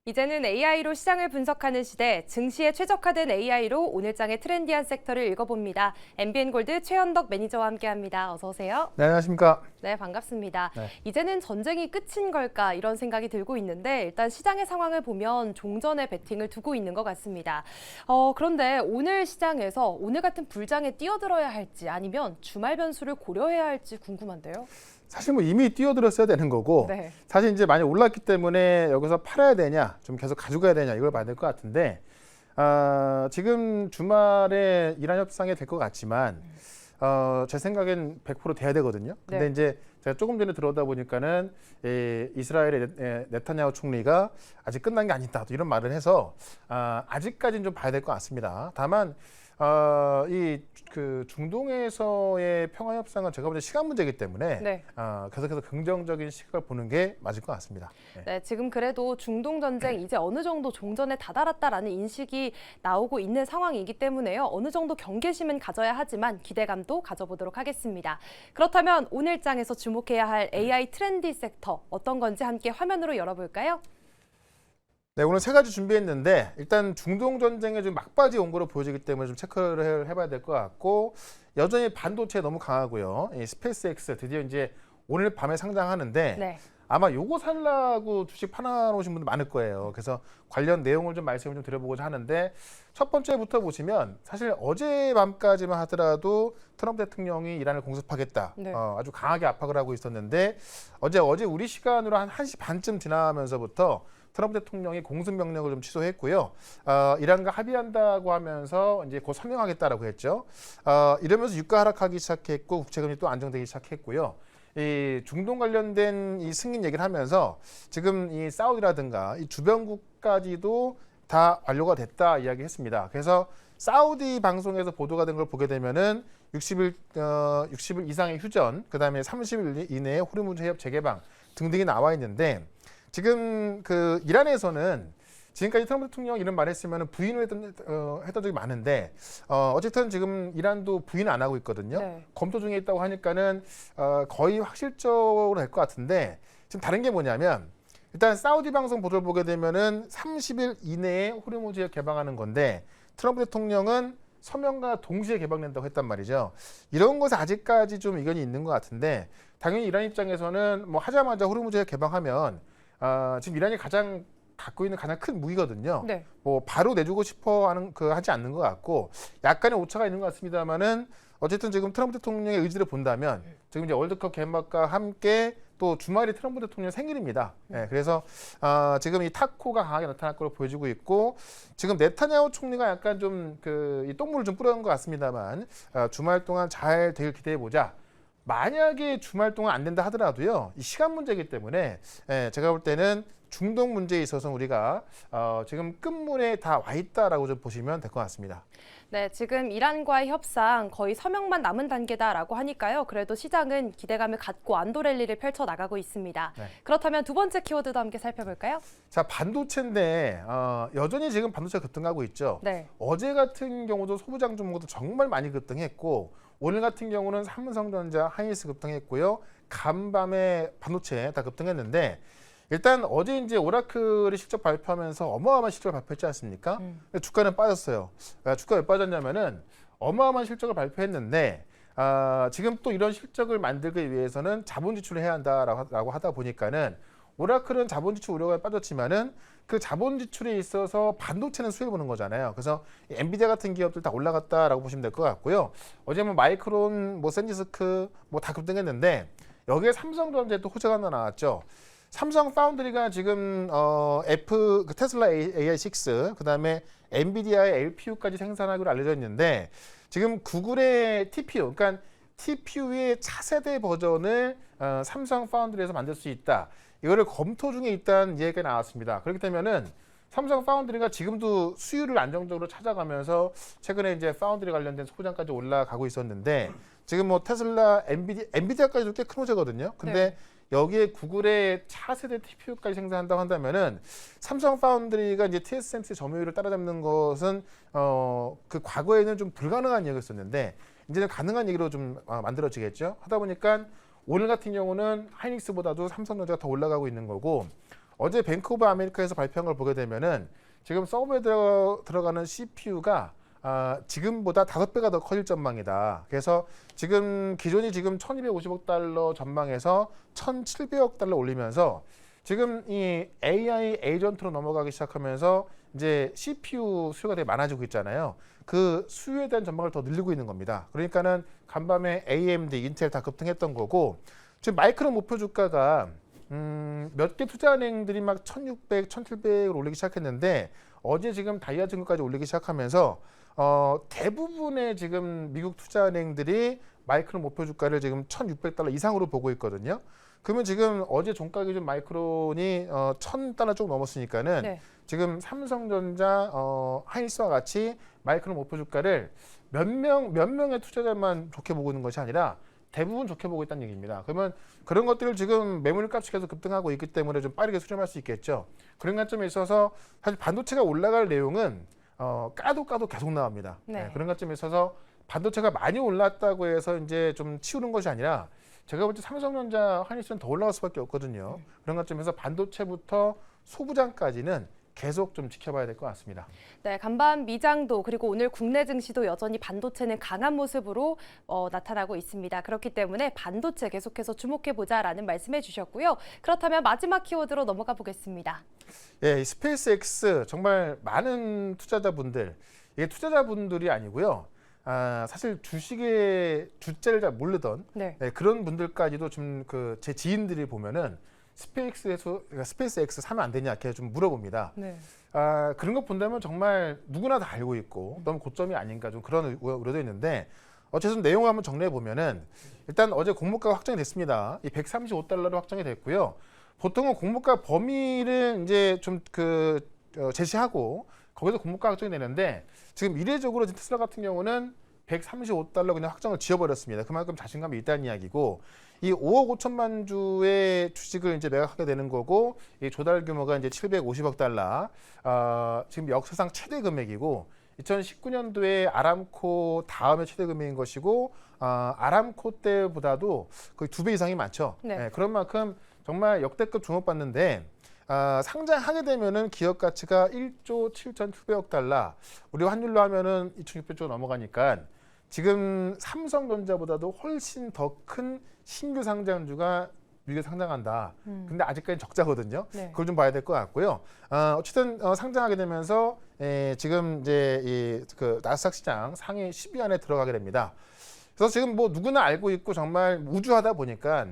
이제는 AI로 시장을 분석하는 시대, 증시에 최적화된 AI로 오늘장의 트렌디한 섹터를 읽어봅니다. MBN골드 최현덕 매니저와 함께합니다. 어서 오세요. 네, 안녕하십니까. 네, 반갑습니다. 네. 이제는 전쟁이 끝인 걸까 이런 생각이 들고 있는데 일단 시장의 상황을 보면 종전에 베팅을 두고 있는 것 같습니다. 그런데 오늘 시장에서 오늘 같은 불장에 뛰어들어야 할지 아니면 주말 변수를 고려해야 할지 궁금한데요. 사실 뭐 이미 뛰어들었어야 되는 거고 네. 사실 이제 많이 올랐기 때문에 여기서 팔아야 되냐 좀 계속 가져가야 되냐 이걸 봐야 될 것 같은데 지금 주말에 이란 협상이 될 것 같지만 제 생각엔 100% 돼야 되거든요. 근데 네. 이제 제가 조금 전에 들어오다 보니까는 이스라엘의 네타냐후 총리가 아직 끝난 게 아니다 또 이런 말을 해서 아직까지는 좀 봐야 될 것 같습니다. 다만 이 그 중동에서의 평화 협상은 제가 볼 때 시간 문제이기 때문에 네. 계속해서 긍정적인 시각을 보는 게 맞을 것 같습니다. 네. 네, 지금 그래도 중동 전쟁 이제 어느 정도 종전에 다다랐다라는 인식이 나오고 있는 상황이기 때문에요. 어느 정도 경계심은 가져야 하지만 기대감도 가져보도록 하겠습니다. 그렇다면 오늘장에서 주목해야 할 AI 트렌디 섹터 어떤 건지 함께 화면으로 열어볼까요? 네, 오늘 세 가지 준비했는데 일단 중동 전쟁에 좀 막바지 온 거로 보여지기 때문에 좀 체크를 해봐야 될 것 같고 여전히 반도체 너무 강하고요. 이 스페이스X 드디어 이제 오늘 밤에 상장하는데 네. 아마 요거 살라고 주식 팔아놓으신 분들 많을 거예요. 그래서 관련 내용을 좀 말씀을 좀 드려보고자 하는데 첫 번째부터 보시면 사실 어젯밤까지만 하더라도 트럼프 대통령이 이란을 공습하겠다. 네. 아주 강하게 압박을 하고 있었는데 어제 우리 시간으로 한 1시 반쯤 지나면서부터 트럼프 대통령이 공습 명령을 좀 취소했고요. 이란과 합의한다고 하면서 이제 곧 서명하겠다라고 했죠. 이러면서 유가 하락하기 시작했고 국채금리 또 안정되기 시작했고요. 이 중동 관련된 이 승인 얘기를 하면서 지금 이 사우디라든가 이 주변국까지도 다 완료가 됐다 이야기했습니다. 그래서 사우디 방송에서 보도가 된 걸 보게 되면은 60일 이상의 휴전, 그다음에 30일 이내에 호르무즈 해협 재개방 등등이 나와 있는데 지금 그 이란에서는 지금까지 트럼프 대통령 이런 말 했으면 부인을 했던 적이 많은데 어쨌든 지금 이란도 부인 안 하고 있거든요. 네. 검토 중에 있다고 하니까는 거의 확실적으로 될 것 같은데 지금 다른 게 뭐냐면 일단 사우디 방송 보도를 보게 되면은 30일 이내에 호르무즈에 개방하는 건데 트럼프 대통령은 서명과 동시에 개방된다고 했단 말이죠. 이런 것에 아직까지 좀 이견이 있는 것 같은데 당연히 이란 입장에서는 뭐 하자마자 호르무즈에 개방하면 지금 이란이 갖고 있는 가장 큰 무기거든요. 네. 뭐 바로 내주고 싶어 하지 않는 것 같고 약간의 오차가 있는 것 같습니다만은 어쨌든 지금 트럼프 대통령의 의지를 본다면 지금 이제 월드컵 개막과 함께 또 주말이 트럼프 대통령 생일입니다. 네, 그래서 지금 이 타코가 강하게 나타날 걸로 보여지고 있고 지금 네타냐후 총리가 약간 좀 이 똥물을 좀 뿌려놓은 것 같습니다만 주말 동안 잘 되길 기대해 보자. 만약에 주말 동안 안 된다 하더라도요, 이 시간 문제이기 때문에 제가 볼 때는 중동 문제에 있어서 우리가 지금 끝물에 다 와 있다라고 좀 보시면 될 것 같습니다. 네, 지금 이란과의 협상 거의 서명만 남은 단계다라고 하니까요. 그래도 시장은 기대감을 갖고 안도 랠리를 펼쳐 나가고 있습니다. 네. 그렇다면 두 번째 키워드도 함께 살펴볼까요? 자, 반도체인데 여전히 지금 반도체 급등하고 있죠. 네. 어제 같은 경우도 소부장 종목도 정말 많이 급등했고 오늘 같은 경우는 삼성전자, 하이닉스 급등했고요. 간밤에 반도체 다 급등했는데 일단 어제 이제 오라클이 실적 발표하면서 어마어마한 실적을 발표했지 않습니까? 근데 주가는 빠졌어요. 주가 왜 빠졌냐면은 어마어마한 실적을 발표했는데 지금 또 이런 실적을 만들기 위해서는 자본 지출을 해야 한다라고 하다 보니까는 오라클은 자본 지출 우려가 빠졌지만은 그 자본 지출에 있어서 반도체는 수혜 보는 거잖아요. 그래서 엔비디아 같은 기업들 다 올라갔다라고 보시면 될 것 같고요. 어제 뭐 마이크론, 뭐 샌디스크 뭐 다 급등했는데 여기에 삼성전자에 또 호재가 하나 나왔죠. 삼성 파운드리가 지금 테슬라 AI6 그다음에 엔비디아의 LPU까지 생산하기로 알려져 있는데 지금 구글의 TPU, 그러니까 TPU의 차세대 버전을 삼성 파운드리에서 만들 수 있다. 이거를 검토 중에 있다는 얘기가 나왔습니다. 그렇기 때문에는 삼성 파운드리가 지금도 수율을 안정적으로 찾아가면서 최근에 이제 파운드리 관련된 소부장까지 올라가고 있었는데 지금 뭐 테슬라, 엔비디아까지도 꽤 큰 호재거든요. 근데 네. 여기에 구글의 차세대 TPU까지 생산한다고 한다면은 삼성 파운드리가 이제 TSMC 점유율을 따라잡는 것은 그 과거에는 좀 불가능한 얘기였었는데 이제는 가능한 얘기로 좀 만들어지겠죠. 하다 보니까 오늘 같은 경우는 하이닉스보다도 삼성전자가 더 올라가고 있는 거고 어제 뱅크 오브 아메리카에서 발표한 걸 보게 되면은 지금 서버에 들어가는 CPU가 지금보다 5배가 더 커질 전망이다. 그래서 지금 기존이 지금 1,250억 달러 전망에서 1,700억 달러 올리면서 지금 이 AI 에이전트로 넘어가기 시작하면서 이제 CPU 수요가 되게 많아지고 있잖아요. 그 수요에 대한 전망을 더 늘리고 있는 겁니다. 그러니까는 간밤에 AMD, 인텔 다 급등했던 거고 지금 마이크로 목표 주가가 몇 개 투자은행들이 막 1,600, 1,700을 올리기 시작했는데 어제 지금 다이아증권까지 올리기 시작하면서 대부분의 지금 미국 투자은행들이 마이크로 목표 주가를 지금 1,600달러 이상으로 보고 있거든요. 그러면 지금 어제 종가 기준 마이크론이 1,000달러 좀 넘었으니까는 네. 지금 삼성전자, 하이닉스와 같이 마이크론 목표 주가를 몇 명의 투자자만 좋게 보고 있는 것이 아니라 대부분 좋게 보고 있다는 얘기입니다. 그러면 그런 것들을 지금 매물값이 계속 급등하고 있기 때문에 좀 빠르게 수렴할 수 있겠죠. 그런 관점에 있어서 사실 반도체가 올라갈 내용은 까도 계속 나옵니다. 네. 그런 관점에 있어서 반도체가 많이 올랐다고 해서 이제 좀 치우는 것이 아니라 제가 볼 때 삼성전자, 하이닉스는 더 올라갈 수밖에 없거든요. 그런 관점에서 반도체부터 소부장까지는 계속 좀 지켜봐야 될 것 같습니다. 네, 간밤 미장도 그리고 오늘 국내 증시도 여전히 반도체는 강한 모습으로 나타나고 있습니다. 그렇기 때문에 반도체 계속해서 주목해보자라는 말씀해 주셨고요. 그렇다면 마지막 키워드로 넘어가 보겠습니다. 예, 이 스페이스X 정말 많은 투자자분들, 이게 투자자분들이 아니고요. 사실 주식의 주제를 잘 모르던 네. 그런 분들까지도 좀 그 제 지인들이 보면은 스페이스X 사면 안 되냐 이렇게 좀 물어봅니다. 네. 그런 거 본다면 정말 누구나 다 알고 있고 너무 고점이 아닌가 좀 그런 우려도 있는데 어쨌든 내용을 한번 정리해 보면은 일단 어제 공모가가 확정이 됐습니다. 이 135달러로 확정이 됐고요. 보통은 공모가 범위를 이제 좀 제시하고 거기서 공모가 확정이 되는데 지금 이례적으로 테슬라 같은 경우는 135달러 그냥 확정을 지어버렸습니다. 그만큼 자신감이 있다는 이야기고 이 5억 5천만 주의 주식을 이제 매각하게 되는 거고 이 조달 규모가 이제 750억 달러 지금 역사상 최대 금액이고 2019년도에 아람코 다음에 최대 금액인 것이고 아람코 때보다도 거의 2배 이상이 많죠. 네. 그런 만큼 정말 역대급 주목받는데 상장하게 되면은 기업 가치가 1조 7,700억 달러 우리 환율로 하면은 2,600조 넘어가니까 지금 삼성전자보다도 훨씬 더 큰 신규 상장주가 미국에 상장한다. 근데 아직까지 적자거든요. 네. 그걸 좀 봐야 될 것 같고요. 어쨌든 상장하게 되면서 지금 이제 그 나스닥 시장 상위 10위 안에 들어가게 됩니다. 그래서 지금 뭐 누구나 알고 있고 정말 우주하다 보니까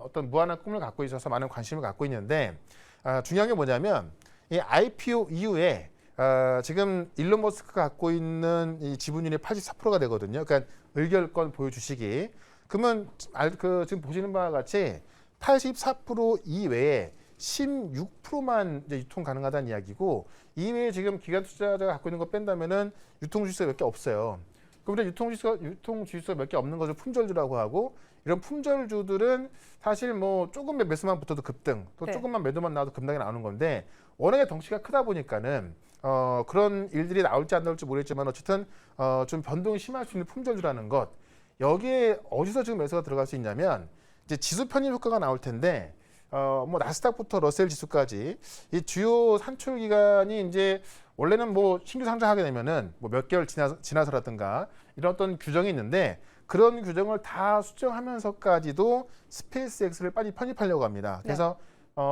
어떤 무한한 꿈을 갖고 있어서 많은 관심을 갖고 있는데 중요한 게 뭐냐면 이 IPO 이후에 지금 일론 머스크가 갖고 있는 이 지분율이 84%가 되거든요. 그러니까 의결권 보유 주식이. 그러면 지금 보시는 바와 같이 84% 이외에 16%만 이제 유통 가능하다는 이야기고 이외에 지금 기관 투자자가 갖고 있는 거 뺀다면은 유통 주식수가 몇 개 없어요. 그런데 유통 주식수가 몇 개 없는 것을 품절주라고 하고 이런 품절주들은 사실 뭐 조금 매수만 붙어도 급등, 또 네. 조금만 매도만 나와도 급등이 나오는 건데 워낙에 덩치가 크다 보니까는 그런 일들이 나올지 안 나올지 모르겠지만 어쨌든 좀 변동이 심할 수 있는 품절주라는 것 여기에 어디서 지금 매수가 들어갈 수 있냐면 이제 지수 편입 효과가 나올 텐데 뭐 나스닥부터 러셀 지수까지 이 주요 산출 기간이 이제 원래는 뭐 신규 상장하게 되면은 뭐 몇 개월 지나서라든가 이런 어떤 규정이 있는데 그런 규정을 다 수정하면서까지도 스페이스X를 빨리 편입하려고 합니다. 그래서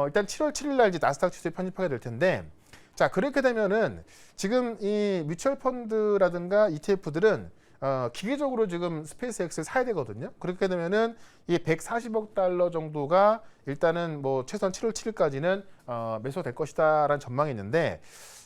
일단 7월 7일 날 이제 나스닥 지수에 편입하게 될 텐데 자 그렇게 되면은 지금 이 뮤추얼 펀드라든가 ETF들은 기계적으로 지금 스페이스X를 사야 되거든요. 그렇게 되면은 이 140억 달러 정도가 일단은 뭐 최소한 7월 7일까지는 매수가 될 것이다라는 전망이 있는데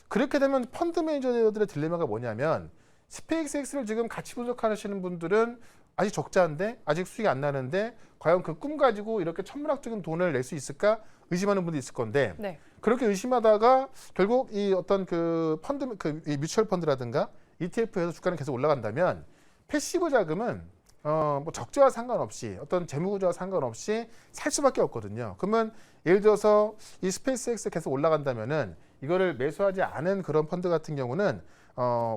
그렇게 되면 펀드 매니저들의 딜레마가 뭐냐면 스페이스X를 지금 같이 분석하시는 분들은 아직 적자인데 아직 수익이 안 나는데 과연 그 꿈 가지고 이렇게 천문학적인 돈을 낼 수 있을까 의심하는 분도 있을 건데 네. 그렇게 의심하다가 결국 이 어떤 그 펀드 이 뮤추얼 펀드라든가 ETF에서 주가는 계속 올라간다면 패시브 자금은 뭐 적자와 상관없이 어떤 재무 구조와 상관없이 살 수밖에 없거든요. 그러면 예를 들어서 이 스페이스X 계속 올라간다면은 이거를 매수하지 않은 그런 펀드 같은 경우는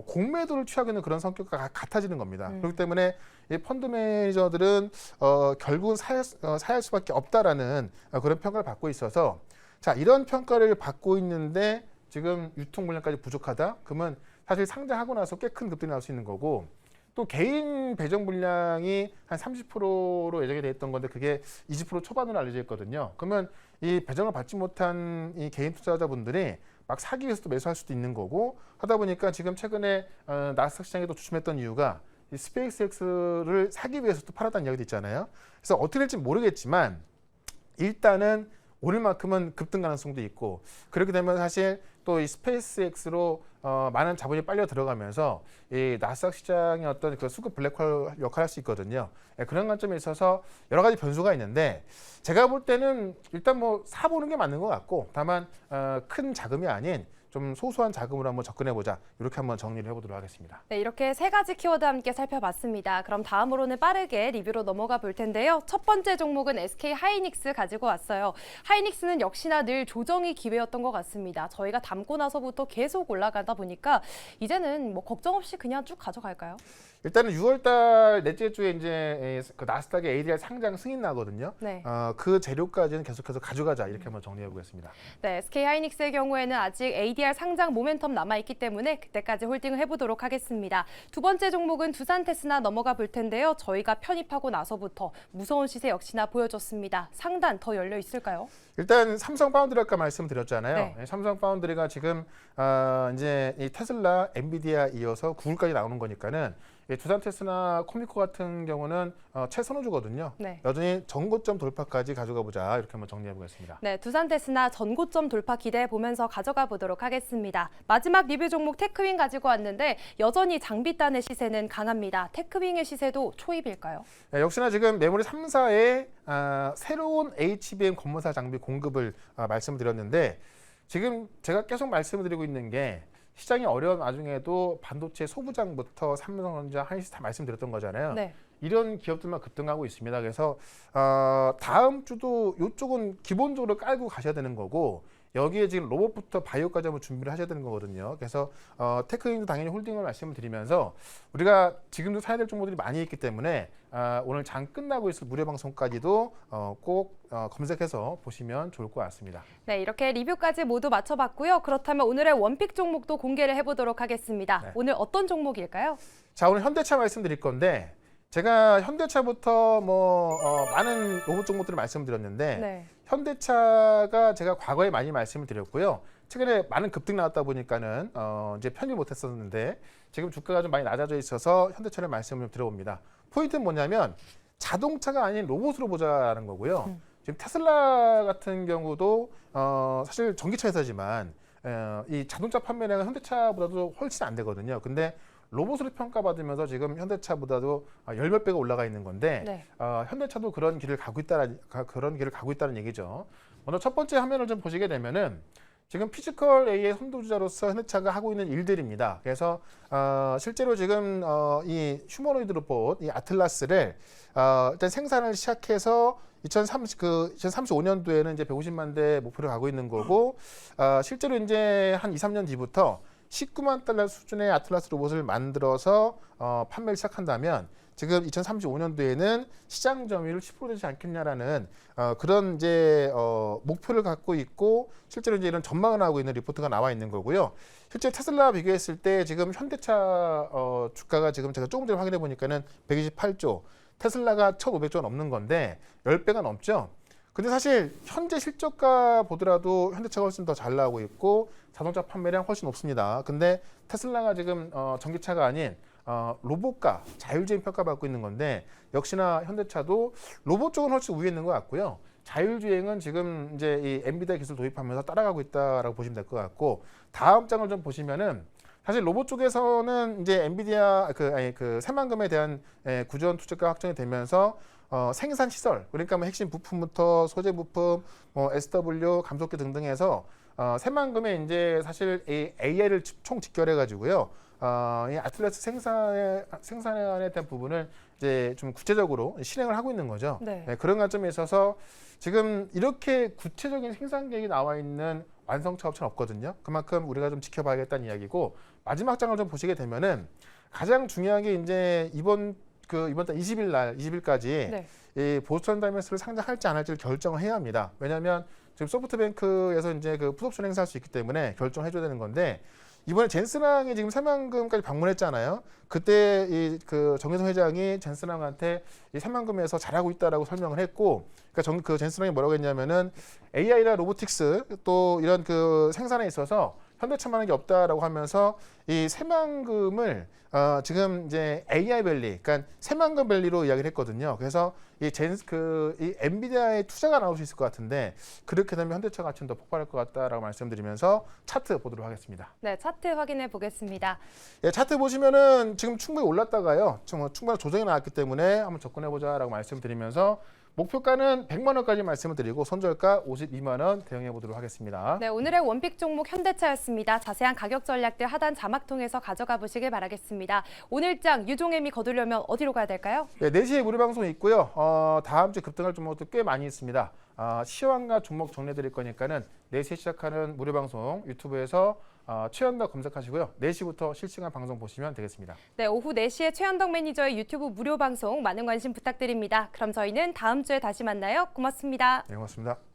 공매도를 취하고 있는 그런 성격과 같아지는 겁니다. 그렇기 때문에 이 펀드 매니저들은 결국은 사야 할 수밖에 없다라는 그런 평가를 받고 있어서 자, 이런 평가를 받고 있는데 지금 유통 물량까지 부족하다? 그러면 사실 상장하고 나서 꽤 큰 급등이 나올 수 있는 거고, 또 개인 배정 물량이 한 30%로 예정이 돼 있던 건데 그게 20% 초반으로 알려져 있거든요. 그러면 이 배정을 받지 못한 이 개인 투자자분들이 막 사기 위해서 또 매수할 수도 있는 거고, 하다 보니까 지금 최근에 나스닥 시장에 또 주춤했던 이유가 이 스페이스X를 사기 위해서 또 팔았다는 이야기도 있잖아요. 그래서 어떻게 될지 모르겠지만 일단은 오늘만큼은 급등 가능성도 있고, 그렇게 되면 사실 또 이 스페이스X로 많은 자본이 빨려 들어가면서 이 나스닥 시장의 어떤 그 수급 블랙홀 역할을 할 수 있거든요. 예, 그런 관점에 있어서 여러 가지 변수가 있는데, 제가 볼 때는 일단 뭐 사보는 게 맞는 것 같고, 다만 큰 자금이 아닌 좀 소소한 자금으로 한번 접근해보자, 이렇게 한번 정리를 해보도록 하겠습니다. 네, 이렇게 세 가지 키워드 함께 살펴봤습니다. 그럼 다음으로는 빠르게 리뷰로 넘어가 볼 텐데요. 첫 번째 종목은 SK 하이닉스 가지고 왔어요. 하이닉스는 역시나 늘 조정이 기회였던 것 같습니다. 저희가 담고 나서부터 계속 올라가다 보니까 이제는 뭐 걱정 없이 그냥 쭉 가져갈까요? 일단은 6월달 넷째 주에 이제 그 나스닥의 ADR 상장 승인 나거든요. 네. 그 재료까지는 계속해서 가져가자, 이렇게 한번 정리해 보겠습니다. 네, SK 하이닉스의 경우에는 아직 ADR 상장 모멘텀 남아있기 때문에 그때까지 홀딩을 해보도록 하겠습니다. 두 번째 종목은 두산 테스나 넘어가 볼 텐데요. 저희가 편입하고 나서부터 무서운 시세 역시나 보여줬습니다. 상단 더 열려 있을까요? 일단 삼성 파운드리 아까 말씀드렸잖아요. 네. 삼성 파운드리가 지금 이제 이 테슬라, 엔비디아 이어서 구글까지 나오는 거니까는 이 두산 테스나 코미코 같은 경우는 최선호주거든요. 네. 여전히 전고점 돌파까지 가져가 보자, 이렇게 한번 정리해 보겠습니다. 네, 두산 테스나 전고점 돌파 기대해 보면서 가져가 보도록 하겠습니다. 마지막 리뷰 종목 테크윙 가지고 왔는데 여전히 장비단의 시세는 강합니다. 테크윙의 시세도 초입일까요? 네, 역시나 지금 메모리 3사의 새로운 HBM 검문사 장비 공급을 말씀드렸는데, 지금 제가 계속 말씀을 드리고 있는 게 시장이 어려운 와중에도 반도체 소부장부터 삼성전자, 하이닉스 다 말씀드렸던 거잖아요. 네. 이런 기업들만 급등하고 있습니다. 그래서 다음 주도 이쪽은 기본적으로 깔고 가셔야 되는 거고, 여기에 지금 로봇부터 바이오까지 한번 준비를 하셔야 되는 거거든요. 그래서 테크윙도 당연히 홀딩을 말씀을 드리면서 우리가 지금도 사야 될 종목들이 많이 있기 때문에 오늘 장 끝나고 있을 무료 방송까지도 꼭 검색해서 보시면 좋을 것 같습니다. 네, 이렇게 리뷰까지 모두 맞춰봤고요. 그렇다면 오늘의 원픽 종목도 공개를 해보도록 하겠습니다. 네. 오늘 어떤 종목일까요? 자, 오늘 현대차 말씀드릴 건데, 제가 현대차부터 많은 로봇 종목들을 말씀드렸는데, 네. 현대차가 제가 과거에 많이 말씀을 드렸고요. 최근에 많은 급등 나왔다 보니까는 이제 편입 못했었는데, 지금 주가가 좀 많이 낮아져 있어서 현대차를 말씀을 드려봅니다. 포인트는 뭐냐면 자동차가 아닌 로봇으로 보자라는 거고요. 지금 테슬라 같은 경우도 사실 전기차 회사지만 이 자동차 판매량은 현대차보다도 훨씬 안 되거든요. 근데 로봇으로 평가받으면서 지금 현대차보다도 열몇 배가 올라가 있는 건데, 네. 현대차도 그런 길을 가고 있다는 얘기죠. 먼저 첫 번째 화면을 좀 보시게 되면은 지금 피지컬 A의 선도주자로서 현대차가 하고 있는 일들입니다. 그래서 실제로 지금 이 휴머노이드 로봇, 이 아틀라스를 일단 생산을 시작해서 2035년도에는 이제 150만 대 목표를 가고 있는 거고, 실제로 이제 한 2, 3년 뒤부터 19만 달러 수준의 아틀라스 로봇을 만들어서 판매를 시작한다면 지금 2035년도에는 시장 점유율 10% 되지 않겠냐라는 그런 이제 목표를 갖고 있고, 실제로 이제 이런 전망을 하고 있는 리포트가 나와 있는 거고요. 실제 테슬라와 비교했을 때 지금 현대차 주가가 지금 제가 조금 전에 확인해 보니까는 128조, 테슬라가 1,500조가 넘는 건데 10배가 넘죠. 근데 사실 현재 실적가 보더라도 현대차가 훨씬 더 잘 나오고 있고 자동차 판매량 훨씬 높습니다. 근데 테슬라가 지금 전기차가 아닌 로봇과 자율주행 평가받고 있는 건데, 역시나 현대차도 로봇 쪽은 훨씬 우위에 있는 것 같고요. 자율주행은 지금 이제 이 엔비디아 기술 도입하면서 따라가고 있다라고 보시면 될 것 같고, 다음 장을 좀 보시면은 사실 로봇 쪽에서는 이제 엔비디아 그 새만금에 대한 구전 투자가 확정이 되면서 생산 시설, 그러니까 뭐 핵심 부품부터 소재 부품, SW, 감속기 등등해서 새만금에 이제 사실 AI를 총 직결해 가지고요. 이 아틀라스 생산에 대한 부분을 이제 좀 구체적으로 실행을 하고 있는 거죠. 네. 그런 관점에 있어서 지금 이렇게 구체적인 생산 계획이 나와 있는 완성차 업체는 없거든요. 그만큼 우리가 좀 지켜봐야겠다는 이야기고, 마지막 장을 좀 보시게 되면은 가장 중요한 게 이제 이번 달 20일까지 네. 이 보스턴 다이먼스를 상장할지 안 할지를 결정을 해야 합니다. 왜냐하면 지금 소프트뱅크에서 이제 그 풋옵션 행사할 수 있기 때문에 결정해줘야 되는 건데 이번에 젠스랑이 지금 새만금까지 방문했잖아요. 그때 이 그 정혜성 회장이 젠스랑한테 이 새만금에서 잘하고 있다라고 설명을 했고, 그러니까 그 젠스랑이 뭐라고 했냐면은 AI나 로보틱스 또 이런 그 생산에 있어서 현대차만한 게 없다라고 하면서 이 새만금을 지금 이제 AI 밸리, 그러니까 새만금 밸리로 이야기를 했거든요. 그래서 이 엔비디아의 투자가 나올 수 있을 것 같은데 그렇게 되면 현대차 가치는 더 폭발할 것 같다라고 말씀드리면서 차트 보도록 하겠습니다. 네, 차트 확인해 보겠습니다. 예, 차트 보시면은 지금 충분히 올랐다가요. 충분히 조정이 나왔기 때문에 한번 접근해 보자라고 말씀드리면서 목표가는 100만 원까지 말씀을 드리고 손절가 52만 원 대응해 보도록 하겠습니다. 네, 오늘의 원픽 종목 현대차였습니다. 자세한 가격 전략들 하단 자막 통해서 가져가 보시길 바라겠습니다. 오늘장 유종의미 거두려면 어디로 가야 될까요? 네, 4시에 무료 방송 있고요. 다음 주 급등할 종목도 꽤 많이 있습니다. 시황과 종목 정리해 드릴 거니까는 4시에 시작하는 무료 방송 유튜브에서 최현덕 검색하시고요. 4시부터 실시간 방송 보시면 되겠습니다. 네, 오후 4시에 최현덕 매니저의 유튜브 무료 방송 많은 관심 부탁드립니다. 그럼 저희는 다음 주에 다시 만나요. 고맙습니다. 네, 고맙습니다.